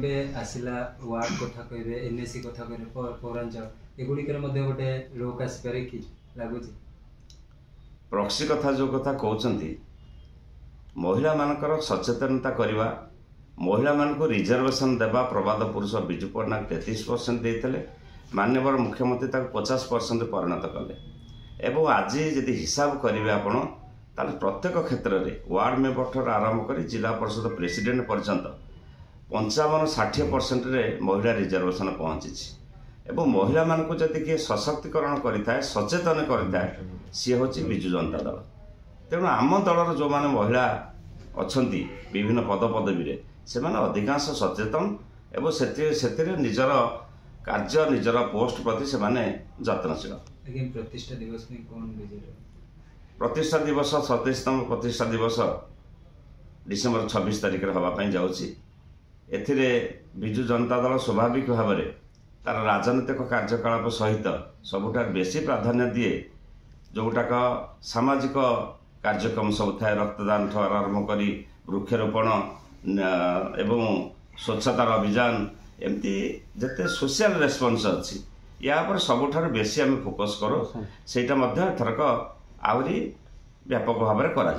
एबे आसिला वार्ड कथा कहबे एनएससी कथा कहबे पौरांचल एगुड़िकर गोटे लोक आसपे कि लगुच प्रॉक्सी कथा जो कथा कहते महिला मानकर सचेतनता करवा महिला मान को रिजर्वेशन देवा प्रवाद पुरुष बिजु पट्टनायक 33% देते माननीय मुख्यमंत्री 50% परिणत कले एवं आज यदि हिसाब करेंगे आपण ताले प्रत्येक क्षेत्र में वार्ड मेंबर ठार आरंभ कर जिला परिषद प्रेसिडेंट पर्यंत 55-60% रे महिला रिजर्वेशन पहुंची एवं महिला मान को जदि किए सशक्तिकरण करें सचेतन करें सी हूँ विजु जनता दल। तेणु आम दलर जो मैंने महिला अच्छा विभिन्न पद पदवी से अधिकांश सचेतन एवं से निजर कार्य निजर पोस्ट प्रति से जत्नशील। प्रतिष्ठा दिवस में कौन प्रतिष्ठा दिवस 27तम प्रतिष्ठा दिवस डिसेम्बर 26 तारिख हाँपाई जाऊँगी। एथिरे विजु जनता दल स्वाभाविक भाव में तार राजनीतिक कार्यकलाप सहित सबुठ बेसी प्राधान्य दिए जोटाक सामाजिक कार्यक्रम सब थाए रक्तदान आरंभ कर वृक्षरोपण एवं स्वच्छतार अभियान एमती जिते सोशल रेस्पॉन्स अच्छी या पर सबुठार बेसी आम फोकस करूँ से एथरक आहरी व्यापक भाव में करा।